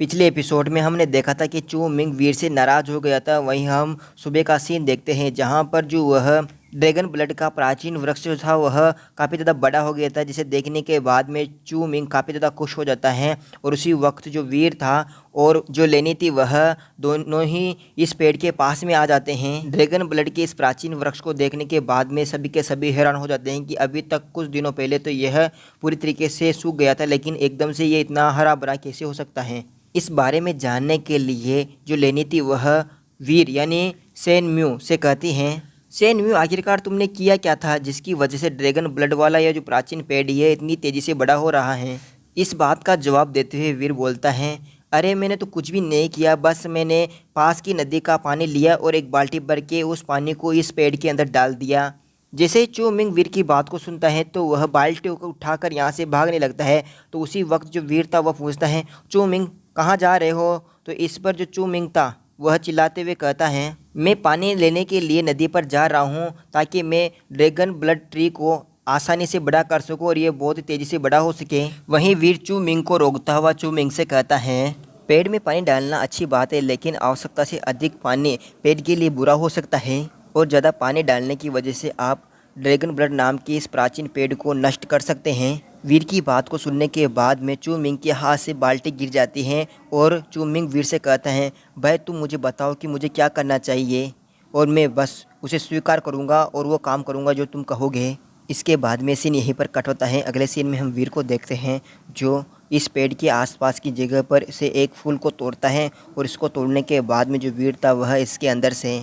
पिछले एपिसोड में हमने देखा था कि चू मिंग वीर से नाराज हो गया था। वहीं हम सुबह का सीन देखते हैं जहां पर जो वह ड्रैगन ब्लड का प्राचीन वृक्ष जो था वह काफ़ी ज़्यादा बड़ा हो गया था, जिसे देखने के बाद में चू मिंग काफ़ी ज़्यादा खुश हो जाता है। और उसी वक्त जो वीर था और जो लेनी थी वह दोनों ही इस पेड़ के पास में आ जाते हैं। ड्रैगन ब्लड के इस प्राचीन वृक्ष को देखने के बाद में सभी के सभी हैरान हो जाते हैं कि अभी तक कुछ दिनों पहले तो यह पूरी तरीके से सूख गया था, लेकिन एकदम से ये इतना हरा भरा कैसे हो सकता है। इस बारे में जानने के लिए जो लेनी थी वह वीर यानी सेन म्यू से कहती हैं, सेन म्यू आखिरकार तुमने किया क्या था जिसकी वजह से ड्रैगन ब्लड वाला यह जो प्राचीन पेड़ है इतनी तेज़ी से बड़ा हो रहा है। इस बात का जवाब देते हुए वीर बोलता है, अरे मैंने तो कुछ भी नहीं किया, बस मैंने पास की नदी का पानी लिया और एक बाल्टी भर के उस पानी को इस पेड़ के अंदर डाल दिया। जैसे ही चू मिंग वीर की बात को सुनता है तो वह बाल्टी को उठाकर यहाँ से भागने लगता है। तो उसी वक्त जो वीर था वह पूछता है, चू मिंग कहाँ जा रहे हो? तो इस पर जो चू मिंग था वह चिल्लाते हुए कहता है, मैं पानी लेने के लिए नदी पर जा रहा हूँ ताकि मैं ड्रैगन ब्लड ट्री को आसानी से बड़ा कर सकूँ और ये बहुत तेज़ी से बड़ा हो सके। वहीं वीर चू मिंग को रोकता हुआ चू मिंग से कहता है, पेड़ में पानी डालना अच्छी बात है, लेकिन आवश्यकता से अधिक पानी पेड़ के लिए बुरा हो सकता है और ज़्यादा पानी डालने की वजह से आप ड्रैगन ब्लड नाम के इस प्राचीन पेड़ को नष्ट कर सकते हैं। वीर की बात को सुनने के बाद में चू मिंग के हाथ से बाल्टी गिर जाती है और चू मिंग वीर से कहता है, भाई तुम मुझे बताओ कि मुझे क्या करना चाहिए और मैं बस उसे स्वीकार करूंगा और वो काम करूंगा जो तुम कहोगे। इसके बाद में सीन यहीं पर कट होता है। अगले सीन में हम वीर को देखते हैं जो इस पेड़ के आसपास की जगह पर से एक फूल को तोड़ता है और इसको तोड़ने के बाद में जो वीर था वह इसके अंदर से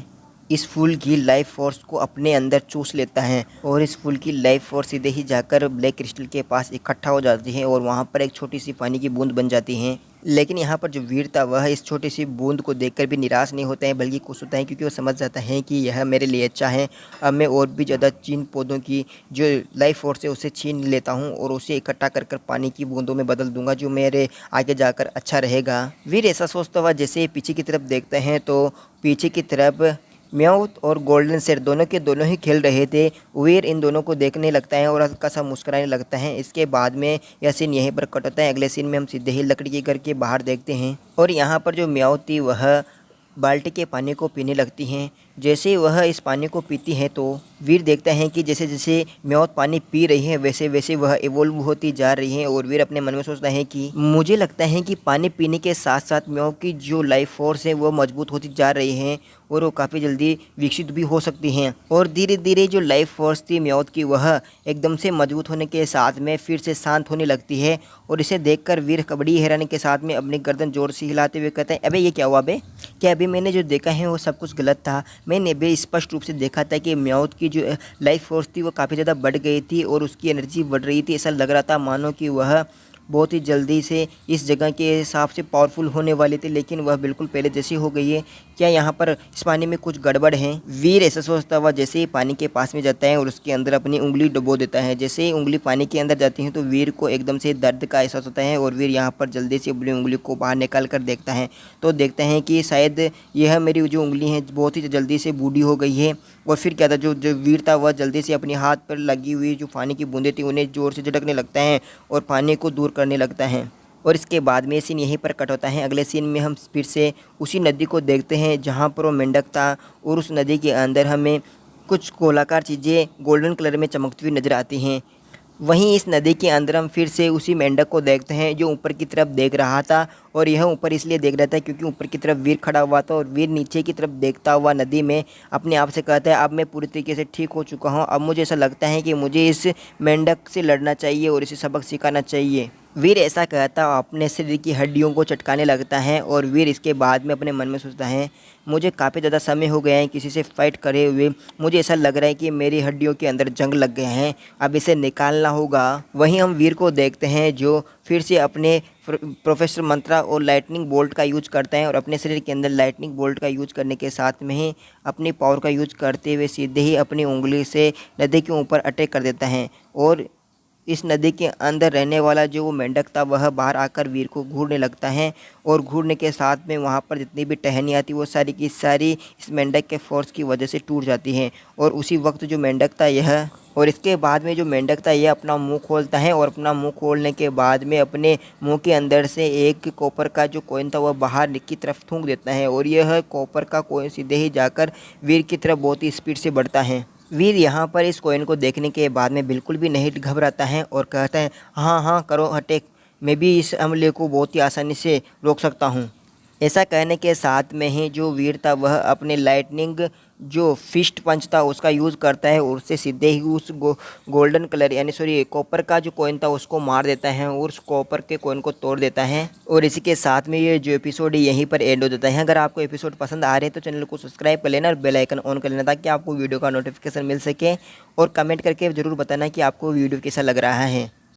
इस फूल की लाइफ फोर्स को अपने अंदर चूस लेता है और इस फूल की लाइफ फोर्स सीधे ही जाकर ब्लैक क्रिस्टल के पास इकट्ठा हो जाती है और वहाँ पर एक छोटी सी पानी की बूंद बन जाती है। लेकिन यहाँ पर जो वीर था वह इस छोटी सी बूंद को देखकर भी निराश नहीं होता है, बल्कि खुश होता है, क्योंकि वो समझ जाता है कि यह मेरे लिए अच्छा है। अब मैं और भी ज़्यादा चीन पौधों की जो लाइफ फोर्स है उसे छीन लेता हूँ और उसे इकट्ठा कर कर पानी की बूंदों में बदल दूंगा, जो मेरे आगे जाकर अच्छा रहेगा। वीर ऐसा सोचता हुआ जैसे ही पीछे की तरफ देखते हैं तो पीछे की तरफ म्याऊ और गोल्डन शेर दोनों के दोनों ही खेल रहे थे। वीर इन दोनों को देखने लगता है और हल्का सा मुस्कुराने लगता है। इसके बाद में यह सीन यहीं पर कट होता है। अगले सीन में हम सीधे ही लकड़ी के घर के बाहर देखते हैं और यहाँ पर जो म्याऊ थी वह बाल्टी के पानी को पीने लगती हैं। जैसे ही वह इस पानी को पीती हैं तो वीर देखता है कि जैसे जैसे म्याऊ पानी पी रही है वैसे वैसे वह इवोल्व होती जा रही है। और वीर अपने मन में सोचता है कि मुझे लगता है कि पानी पीने के साथ साथ म्याऊ की जो लाइफ फोर्स है वो मजबूत होती जा रही है और वो काफ़ी जल्दी विकसित भी हो सकती हैं। और धीरे धीरे जो लाइफ फोर्स थी म्याऊ की वह एकदम से मजबूत होने के साथ में फिर से शांत होने लगती है। और इसे देखकर वीर बड़ी हैरानी के साथ में अपनी गर्दन जोर से हिलाते हुए कहता है, अबे ये क्या हुआ बे? क्या अभी मैंने जो देखा है वो सब कुछ गलत था? मैंने भी स्पष्ट रूप से देखा था कि म्याऊ की जो लाइफ फोर्स थी वो काफ़ी ज़्यादा बढ़ गई थी और उसकी एनर्जी बढ़ रही थी। ऐसा लग रहा था मानो कि वह बहुत ही जल्दी से इस जगह के हिसाब से पावरफुल होने वाली थी, लेकिन वह बिल्कुल पहले जैसी हो गई है। क्या यहाँ पर इस पानी में कुछ गड़बड़ है? वीर ऐसा सोचता हुआ जैसे ही पानी के पास में जाता है और उसके अंदर अपनी उंगली डुबो देता है। जैसे ही उंगली पानी के अंदर जाती है तो वीर को एकदम से दर्द का एहसास होता है और वीर यहाँ पर जल्दी से अपनी उंगली को बाहर निकाल कर देखता है तो देखते हैं कि शायद यह मेरी जो उंगली है बहुत ही जल्दी से बूढ़ी हो गई है। और फिर क्या था, जो जो वीर था वह जल्दी से अपने हाथ पर लगी हुई जो पानी की बूंदें थी उन्हें जोर से झटकने लगता है और पानी को दूर करने लगता है। और इसके बाद में सीन यहीं पर कट होता है। अगले सीन में हम फिर से उसी नदी को देखते हैं जहाँ पर वो मेंढक था और उस नदी के अंदर हमें कुछ गोलाकार चीज़ें गोल्डन कलर में चमकती हुई नज़र आती हैं। वहीं इस नदी के अंदर हम फिर से उसी मेंढक को देखते हैं जो ऊपर की तरफ देख रहा था। और यह ऊपर इसलिए देख रहा था क्योंकि ऊपर की तरफ वीर खड़ा हुआ था और वीर नीचे की तरफ देखता हुआ नदी में अपने आप से कहता है, अब मैं पूरी तरीके से ठीक हो चुका हूँ। अब मुझे ऐसा लगता है कि मुझे इस मेंढक से लड़ना चाहिए और इसे सबक सिखाना चाहिए। वीर ऐसा कहता अपने शरीर की हड्डियों को चटकाने लगता है और वीर इसके बाद में अपने मन में सोचता है, मुझे काफ़ी ज़्यादा समय हो गया है किसी से फाइट करे हुए। मुझे ऐसा लग रहा है कि मेरी हड्डियों के अंदर जंग लग गए हैं, अब इसे निकालना होगा। वहीं हम वीर को देखते हैं जो फिर से अपने प्रोफेसर मंत्रा और लाइटनिंग बोल्ट का यूज करता है और अपने शरीर के अंदर लाइटनिंग बोल्ट का यूज करने के साथ में ही अपनी पावर का यूज करते हुए सीधे ही अपनी उंगली से नदी के ऊपर अटैक कर देता है। और इस नदी के अंदर रहने वाला जो वो मेंढक था वह बाहर आकर वीर को घूरने लगता है और घूरने के साथ में वहाँ पर जितनी भी टहनियाँ थी वो सारी की सारी इस मेंढक के फोर्स की वजह से टूट जाती हैं। और उसी वक्त जो मेंढक था यह और इसके बाद में जो मेंढक था यह अपना मुंह खोलता है और अपना मुंह खोलने के बाद में अपने मुंह के अंदर से एक कॉपर का जो कॉइन था वह बाहर की तरफ थूक देता है और यह कॉपर का कॉइन सीधे ही जाकर वीर की तरफ बहुत ही स्पीड से बढ़ता है। वीर यहाँ पर इस कॉइन को देखने के बाद में बिल्कुल भी नहीं घबराता है और कहता है, हाँ हाँ करो अटैक, मैं भी इस हमले को बहुत ही आसानी से रोक सकता हूँ। ऐसा कहने के साथ में ही जो वीर था वह अपने लाइटनिंग जो फिस्ट पंच था उसका यूज़ करता है और उससे सीधे ही उस गोल्डन कलर यानी सॉरी कॉपर का जो कॉइन था उसको मार देता है और उस कॉपर के कॉइन को तोड़ देता है। और इसी के साथ में ये जो एपिसोड है यहीं पर एंड हो जाता है। अगर आपको एपिसोड पसंद आ रहे हैं तो चैनल को सब्सक्राइब कर लेना और बेल आइकन ऑन कर लेना ताकि आपको वीडियो का नोटिफिकेशन मिल सके और कमेंट करके ज़रूर बताना कि आपको वीडियो कैसा लग रहा है।